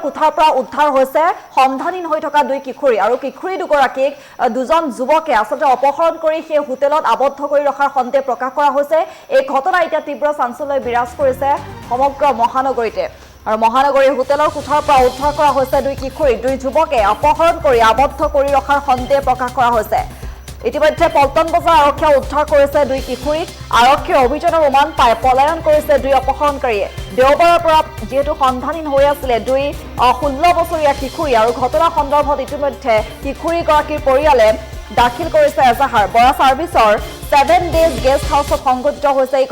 কোঠাৰ পৰা উদ্ধাৰ হৈছে সন্ধানহীন হৈ থকা দুই কিশোৰী আৰু কিশোৰী দুগৰাকীক দুজন যুৱকে আচলতে অপহৰণ কৰি সেই হোটেলত আবদ্ধ কৰি ৰখাৰ সন্দেহ প্ৰকাশ কৰা হৈছে। এই ঘটনা এতিয়া তীব্ৰ চাঞ্চল্য বিৰাজ কৰিছে সমগ্ৰ মহানগৰীতে। আৰু মহানগৰীৰ হোটেলৰ কোঠাৰ পৰা উদ্ধাৰ কৰা হৈছে দুই কিশোৰী, দুই যুৱকে অপহৰণ কৰি আবদ্ধ কৰি ৰখাৰ সন্দেহ প্ৰকাশ কৰা হৈছে। ইতিমধ্যে পল্টন বজাৰ আৰক্ষীয়ে উদ্ধাৰ কৰিছে দুই কিশোৰীক। আৰক্ষীৰ অভিযানৰ উমান পাই পলায়ন কৰিছে দুই অপহৰণকাৰীয়ে। দেওবাৰৰ পৰা যিহেতু সন্ধানহীন হৈ আছিলে দুই 16 বছৰীয়া কিশোৰী আৰু ঘটনা সন্দৰ্ভত ইতিমধ্যে কিশোৰীগৰাকীৰ পৰিয়ালে দাখিল কৰিছে এজাহাৰ। বৰা ছাৰ্ভিচৰ 7 ডেজ গেষ্ট হাউচত সংঘটিত হৈছে এই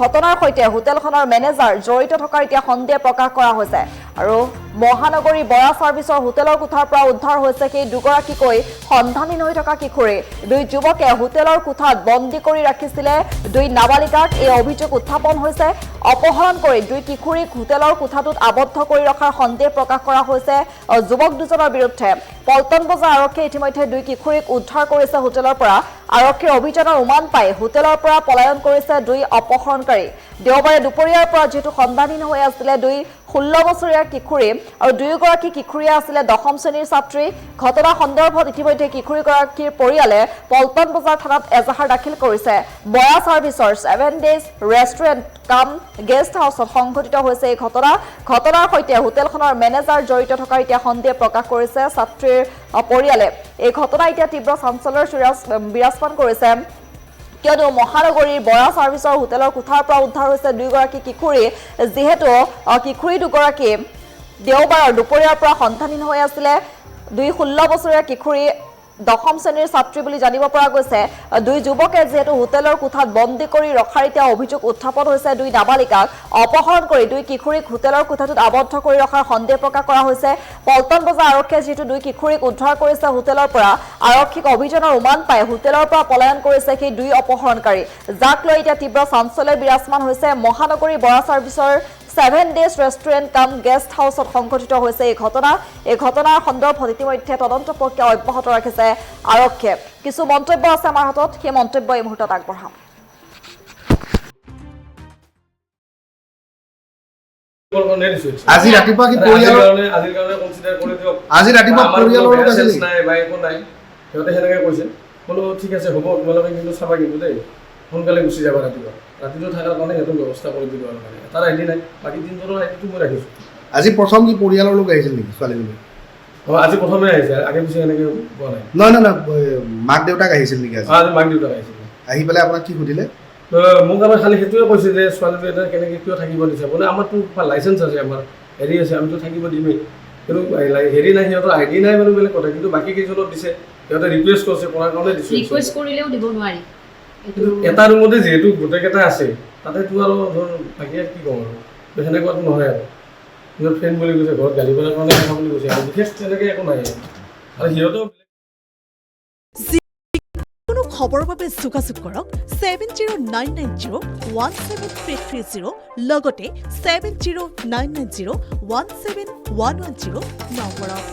ঘটনাৰ সৈতে হোটেলখনৰ মেনেজাৰ জড়িত থকাৰ এতিয়া সন্দেহ প্ৰকাশ কৰা হৈছে। আৰু মহানগৰী বৰা ছাৰ্ভিচৰ হোটেলৰ কোঠাৰ পৰা উদ্ধাৰ হৈছে সেই দুগৰাকীকৈ সন্ধানহীন হৈ থকা কিশোৰী। দুই যুৱকে হোটেলৰ কোঠাত বন্দী কৰি ৰাখিছিলে দুই নাবালিকাক। এই অভিযোগ উত্থাপন হৈছে। অপহৰণ কৰি দুই কিশোৰীক হোটেলৰ কোঠাটোত আবদ্ধ কৰি ৰখাৰ সন্দেহ প্ৰকাশ কৰা হৈছে যুৱক দুজনৰ বিৰুদ্ধে। পল্টন বজাৰ আৰক্ষীয়ে ইতিমধ্যে দুই কিশোৰীক উদ্ধাৰ কৰিছে হোটেলৰ পৰা। আৰক্ষীৰ অভিযানৰ উমান পাই হোটেলৰ পৰা পলায়ন কৰিছে দুই অপহৰণকাৰী। দেওবাৰে দুপৰীয়াৰ পৰা যিহেতু সন্ধানহীন হৈ আছিলে দুই 16 বছৰীয়া কিশোৰী আৰু দুয়োগৰাকী কিশোৰীয়ে আছিলে 10ম শ্ৰেণীৰ ছাত্ৰী। ঘটনা সন্দৰ্ভত ইতিমধ্যে কিশোৰীগৰাকীৰ পৰিয়ালে পল্টন বজাৰ থানাত এজাহাৰ দাখিল কৰিছে। বৰা ছাৰ্ভিচৰ 7 ডেজ ৰেষ্টুৰেণ্ট কাম গেষ্ট হাউচত সংঘটিত হৈছে এই ঘটনাৰ সৈতে হোটেলখনৰ মেনেজাৰ জড়িত থকাৰ এতিয়া সন্দেহ প্ৰকাশ কৰিছে ছাত্ৰীৰ পৰিয়ালে। এই ঘটনা এতিয়া তীব্ৰ চাঞ্চল্যৰ বিৰাজমান কৰিছে, কিয়নো মহানগৰীৰ বৰা ছাৰ্ভিচৰ হোটেলৰ কোঠাৰ পৰা উদ্ধাৰ হৈছে দুয়োগৰাকী কিশোৰী। যিহেতু কিশোৰী দুগৰাকী দেওবাৰৰ দুপৰীয়াৰ পৰা সন্ধানহীন হৈ আছিলে। দুই 16 বছৰীয়া কিশোৰী 10ম শ্ৰেণীৰ ছাত্ৰী বুলি জানিব পৰা গৈছে। দুই যুৱকে যিহেতু হোটেলৰ কোঠাত বন্দী কৰি ৰখাৰ এতিয়া অভিযোগ উত্থাপন হৈছে। দুই নাবালিকাক অপহৰণ কৰি দুই কিশোৰীক হোটেলৰ কোঠাটোত আবদ্ধ কৰি ৰখাৰ সন্দেহ প্ৰকাশ কৰা হৈছে। পল্টন বজাৰ আৰক্ষীয়ে যিহেতু দুই কিশোৰীক উদ্ধাৰ কৰিছে হোটেলৰ পৰা, আৰক্ষীক অভিযানৰ উমান পাই হোটেলৰ পৰা পলায়ন কৰিছে সেই দুই অপহৰণকাৰী, যাক লৈ এতিয়া তীব্ৰ চাঞ্চল্য বিৰাজমান হৈছে। মহানগৰী বৰা ছাৰ্ভিচৰ 7 ডেজ ৰেষ্টুৰেণ্ট কাম গেষ্ট হাউচত সংঘটিত হৈছে এই ঘটনাৰ সন্দৰ্ভত ইতিমধ্যে তদন্ত প্ৰক্ৰিয়া অব্যাহত ৰাখিছে আৰক্ষীয়ে। কিছু মন্তব্য আছে আমাৰ হাতত, সেই মন্তব্য এই মুহূৰ্তত আগবঢ়াম। আজি ৰাতিপুৱা কি পৰিয়ালৰ আজি ৰাতিপুৱা পৰিয়ালৰ লোক আছিল নাই বা একো নাই, সিহঁতে সেনেকৈ কৈছে। বোলো ঠিক আছে হ'ব, তোমালোকে কিন্তু চাবা কিন্তু দেই, সোনকালে গুচি যাবা ৰাতিপুৱা। ৰাতিটো থকাৰ কাৰণে সিহঁতক ব্যৱস্থা কৰি দিলোঁ আৰু মানে তাৰ আইডি নাই, বাকী দিনটোৰ আইডিটো মই ৰাখিছোঁ। আজি প্ৰথম কি পৰিয়ালৰ লোক আহিছিল নেকি ছোৱালীজনী? অঁ আজি প্ৰথমে আহিছে, আগে পিছে এনেকৈ পোৱা নাই। নহয় মাক দেউতাক আহিছিল নেকি আজি? আজি মাক দেউতাক আহিছিল। আহি পেলাই আপোনাক কি সুধিলে? মোক আমাৰ খালি সেইটোৱে কৈছে যে ছোৱালীটো এটা কেনেকৈ কিয় থাকিব দিছে। বোলে আমাৰতো লাইচেঞ্চ আছে, আমাৰ হেৰি আছে, আমিতো থাকিব দিমেই, কিন্তু হেৰি নাই, সিহঁতৰ আইডি নাই বাৰু বেলেগ কথা, কিন্তু বাকী কেইজনক দিছে। সিহঁতে ৰিকুৱেষ্ট কৰিছে, কৰাৰ কাৰণে দিছে। ৰিকুৱেষ্ট কৰিলেও দিব নোৱাৰি। এটা ৰুমতে যিহেতু গোটেইকেইটা আছে, তাতেতো আৰু ধৰ বাকী কি ক'ম আৰু সেনেকুৱাটো নহয় আৰু। নিজৰ ফ্ৰেণ্ড বুলি কৈছে, ঘৰত গালি পৰাৰ কাৰণে কথা বুলি কৈছে, আৰু বিশেষ তেনেকৈ একো নাই। আৰু সিহঁতেও কোনো খবৰৰ বাবে যোগাযোগ কৰক 7099017330 লগতে 7099017110 নম্বৰত।